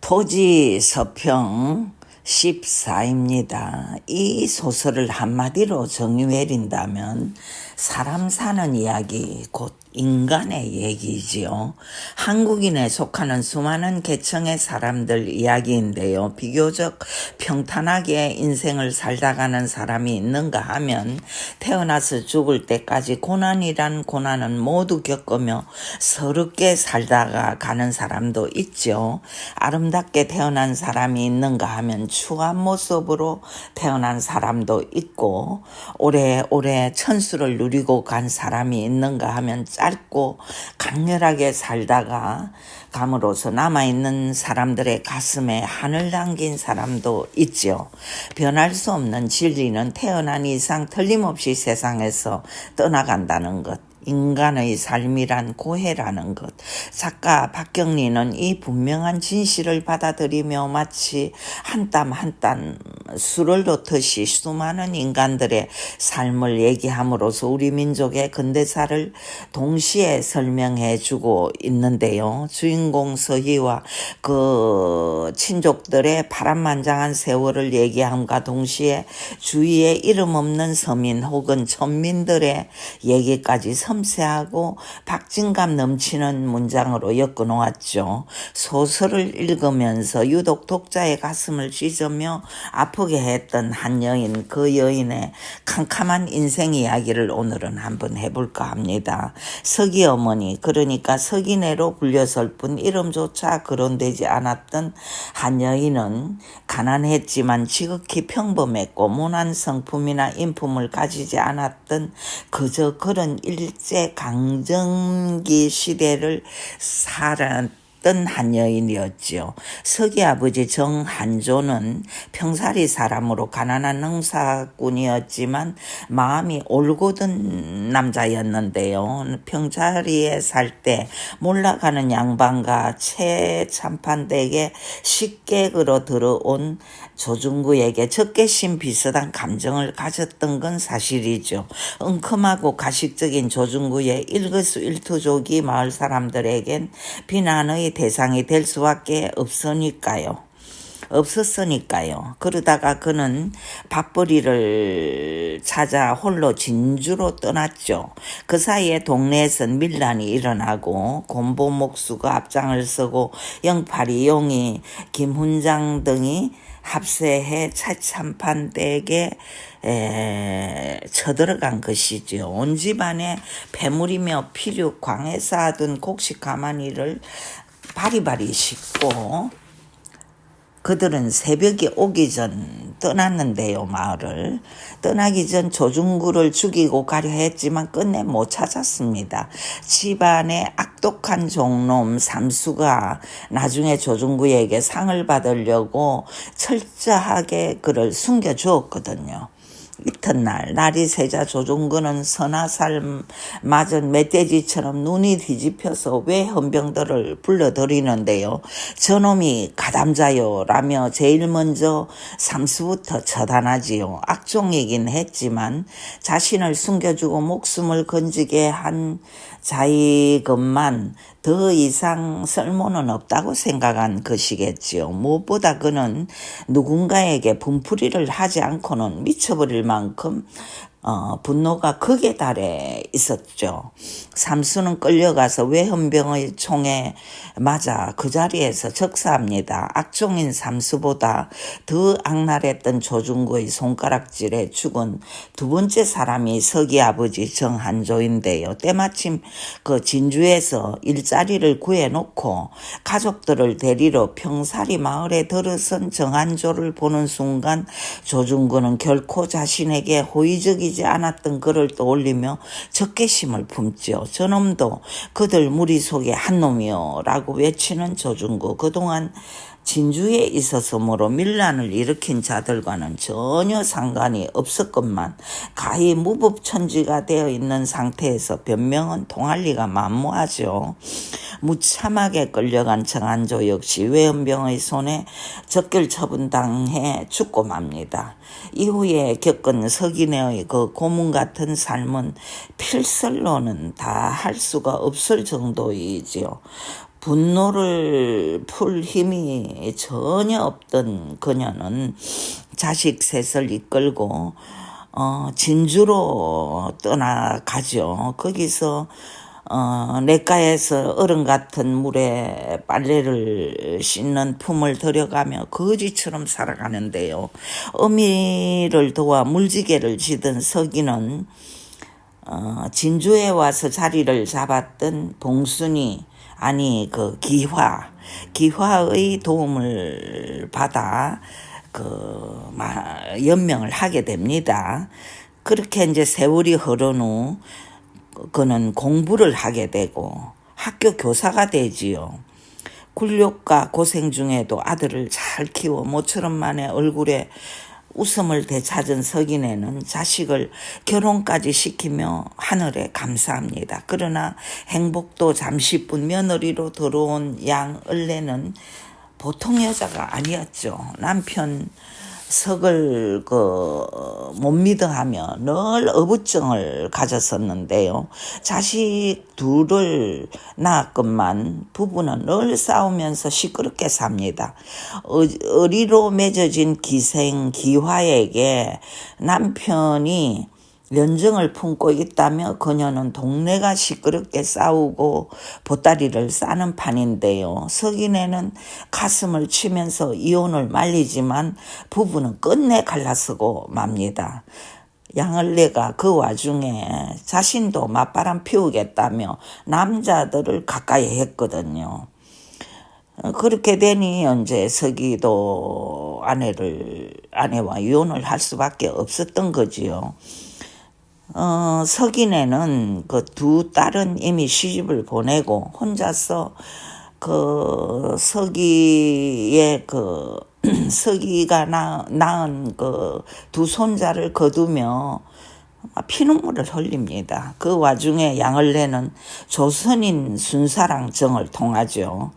토지 서평 14입니다. 이 소설을 한마디로 정의내린다면 사람 사는 이야기, 곧 인간의 얘기지요. 한국인에 속하는 수많은 계층의 사람들 이야기인데요. 비교적 평탄하게 인생을 살다 가는 사람이 있는가 하면 태어나서 죽을 때까지 고난이란 고난은 모두 겪으며 서럽게 살다가 가는 사람도 있죠. 아름답게 태어난 사람이 있는가 하면 추한 모습으로 태어난 사람도 있고, 오래오래 천수를 누리고 간 사람이 있는가 하면 짧고 강렬하게 살다가 감으로써 남아있는 사람들의 가슴에 한을 남긴 사람도 있죠. 변할 수 없는 진리는 태어난 이상 틀림없이 세상에서 떠나간다는 것. 인간의 삶이란 고해라는 것. 작가 박경리는 이 분명한 진실을 받아들이며 마치 한 땀 한 땀 술을 놓듯이 수많은 인간들의 삶을 얘기함으로써 우리 민족의 근대사를 동시에 설명해주고 있는데요. 주인공 서희와 그 친족들의 파란만장한 세월을 얘기함과 동시에 주위에 이름 없는 서민 혹은 천민들의 얘기까지 섬세하고 박진감 넘치는 문장으로 엮어놓았죠. 소설을 읽으면서 유독 독자의 가슴을 찢으며 아프게 했던 한 여인, 그 여인의 캄캄한 인생 이야기를 오늘은 한번 해볼까 합니다. 서기 어머니, 그러니까 서기네로 불렸을 뿐 이름조차 거론되지 않았던 한 여인은 가난했지만 지극히 평범했고 모난 성품이나 인품을 가지지 않았던 그저 그런 일제강점기 시대를 살았던 한 여인이었지요. 서기 아버지 정한조는 평사리 사람으로 가난한 농사꾼이었지만 마음이 올곧은 남자였는데요. 평사리에 살 때 몰라가는 양반과 최참판댁에 식객으로 들어온 조중구에게 적개심 비슷한 감정을 가졌던 건 사실이죠. 엉큼하고 가식적인 조중구의 일거수일투족이 마을 사람들에겐 비난의 대상이 될 수밖에 없었으니까요. 그러다가 그는 밥벌이를 찾아 홀로 진주로 떠났죠. 그 사이에 동네에선 밀란이 일어나고 곤보목수가 앞장을 서고 영팔이, 용이, 김훈장 등이 합세해 차참판댁에 쳐들어간 것이죠. 온 집안에 패물이며 피륙, 광에 쌓아둔 곡식 가마니를 바리바리 싣고 그들은 새벽이 오기 전 떠났는데요. 마을을 떠나기 전 조중구를 죽이고 가려 했지만 끝내 못 찾았습니다. 집안의 악독한 종놈 삼수가 나중에 조중구에게 상을 받으려고 철저하게 그를 숨겨주었거든요. 이튿날 날이 새자 조중구는 서나살 맞은 멧돼지처럼 눈이 뒤집혀서 외헌병들을 불러들이는데요. 저놈이 가담자요 라며 제일 먼저 삼수부터 처단하지요. 악종이긴 했지만 자신을 숨겨주고 목숨을 건지게 한 자이것만 더 이상 쓸모는 없다고 생각한 것이겠지요. 무엇보다 그는 누군가에게 분풀이를 하지 않고는 미쳐버릴 만큼 분노가 극에 달해 있었죠. 삼수는 끌려가서 외헌병의 총에 맞아 그 자리에서 적사합니다. 악종인 삼수보다 더 악랄했던 조중구의 손가락질에 죽은 두 번째 사람이 서기 아버지 정한조인데요. 때마침 그 진주에서 일자리를 구해놓고 가족들을 데리러 평사리 마을에 들어선 정한조를 보는 순간 조중구는 결코 자신에게 호의적이지 않았던 그를 떠올리며 적개심을 품지요. 저놈도 그들 무리 속에 한 놈이요 라고 외치는 조중구. 그동안 진주에 있었으므로 밀란을 일으킨 자들과는 전혀 상관이 없었건만 가히 무법천지가 되어 있는 상태에서 변명은 통할 리가 만무하죠. 무참하게 끌려간 정한조 역시 외헌병의 손에 적결 처분당해 죽고 맙니다. 이후에 겪은 서기네의 그 고문 같은 삶은 필설로는 다 할 수가 없을 정도이지요. 분노를 풀 힘이 전혀 없던 그녀는 자식 셋을 이끌고 진주로 떠나가죠. 거기서 냇가에서 얼음 같은 물에 빨래를 씻는 품을 들여가며 거지처럼 살아가는데요. 어미를 도와 물지개를 지던 서기는 진주에 와서 자리를 잡았던 봉순이 아니 그 기화의 도움을 받아 연명을 하게 됩니다. 그렇게 이제 세월이 흐른 후 그는 공부를 하게 되고 학교 교사가 되지요. 굴욕과 고생 중에도 아들을 잘 키워 모처럼 만에 얼굴에 웃음을 되찾은 석인애는 자식을 결혼까지 시키며 하늘에 감사합니다. 그러나 행복도 잠시뿐. 며느리로 들어온 양을레는 보통 여자가 아니었죠. 남편 석을 못 믿어하며 늘 어부증을 가졌었는데요. 자식 둘을 낳았건만 부부는 늘 싸우면서 시끄럽게 삽니다. 어리로 맺어진 기생 기화에게 남편이 연정을 품고 있다며 그녀는 동네가 시끄럽게 싸우고 보따리를 싸는 판인데요. 석인애는 가슴을 치면서 이혼을 말리지만 부부는 끝내 갈라서고 맙니다. 양을레가 그 와중에 자신도 맞바람 피우겠다며 남자들을 가까이 했거든요. 그렇게 되니 이제 석이도 아내와 이혼을 할 수밖에 없었던 거지요. 석인애는 그 두 딸은 이미 시집을 보내고 혼자서 석이가 낳은 그 두 손자를 거두며 피눈물을 흘립니다. 그 와중에 양을레는 조선인 순사랑 정을 통하죠.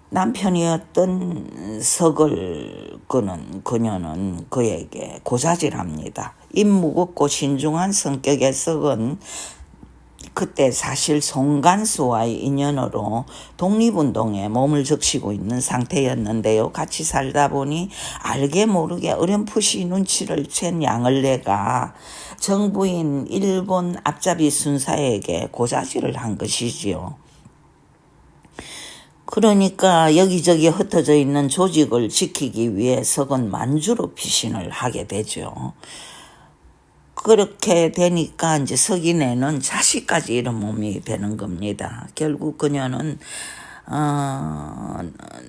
남편이었던 석을 그녀는 그에게 고자질합니다. 입 무겁고 신중한 성격의 석은 그때 사실 송간수와의 인연으로 독립운동에 몸을 적시고 있는 상태였는데요. 같이 살다 보니 알게 모르게 어렴풋이 눈치를 챈 양을레가 정부인 일본 앞잡이 순사에게 고자질을 한 것이지요. 그러니까 여기저기 흩어져 있는 조직을 지키기 위해 석은 만주로 피신을 하게 되죠. 그렇게 되니까 이제 석인애는 자식까지 잃은 몸이 되는 겁니다. 결국 그녀는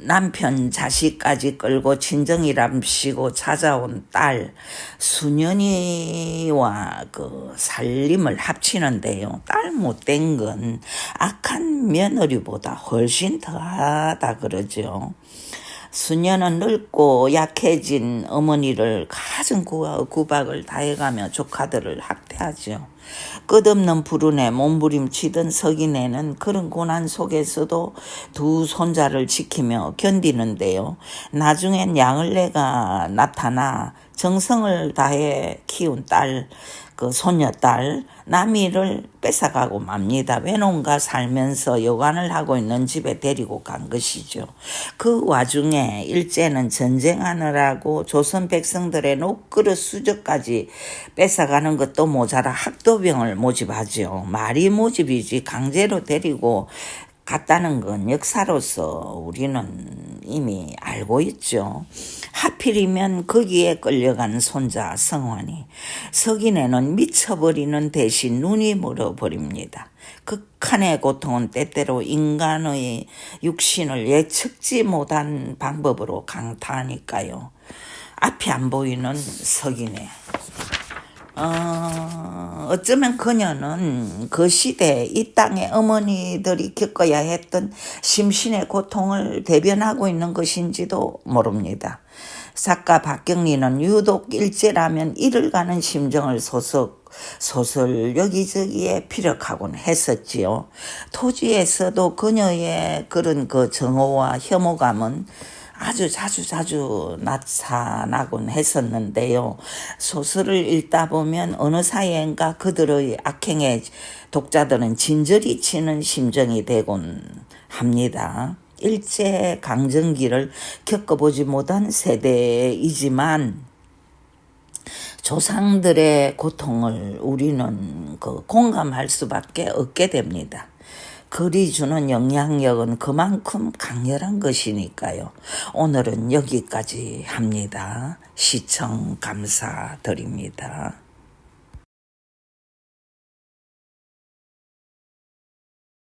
남편 자식까지 끌고 친정이랍시고 찾아온 딸 수년이와 그 살림을 합치는데요. 딸 못된 건 악한 며느리보다 훨씬 더하다 그러죠. 수년은 늙고 약해진 어머니를 갖은 구박을 다해가며 조카들을 학대하죠. 끝없는 불운에 몸부림치던 석인애는 그런 고난 속에서도 두 손자를 지키며 견디는데요. 나중엔 양을레가 나타나 정성을 다해 키운 딸, 그 손녀딸 남이를 뺏어가고 맙니다. 외놈과 살면서 여관을 하고 있는 집에 데리고 간 것이죠. 그 와중에 일제는 전쟁하느라고 조선 백성들의 녹그릇 수저까지 뺏어가는 것도 모자라 학도병을 모집하죠. 말이 모집이지 강제로 데리고 갔다는 건 역사로서 우리는 이미 알고 있죠. 하필이면 거기에 끌려간 손자 성환이 석인애는 미쳐버리는 대신 눈이 멀어버립니다. 극한의 고통은 때때로 인간의 육신을 예측지 못한 방법으로 강타하니까요. 앞이 안 보이는 석인애. 어쩌면 그녀는 그 시대 이 땅의 어머니들이 겪어야 했던 심신의 고통을 대변하고 있는 것인지도 모릅니다. 작가 박경리는 유독 일제라면 이를 가는 심정을 소설 여기저기에 피력하곤 했었지요. 토지에서도 그녀의 그런 그 정오와 혐오감은 아주 자주 나타나곤 했었는데요. 소설을 읽다 보면 어느 사이엔가 그들의 악행에 독자들은 진저리 치는 심정이 되곤 합니다. 일제 강점기를 겪어보지 못한 세대이지만 조상들의 고통을 우리는 공감할 수밖에 없게 됩니다. 글이 주는 영향력은 그만큼 강렬한 것이니까요. 오늘은 여기까지 합니다. 시청 감사드립니다.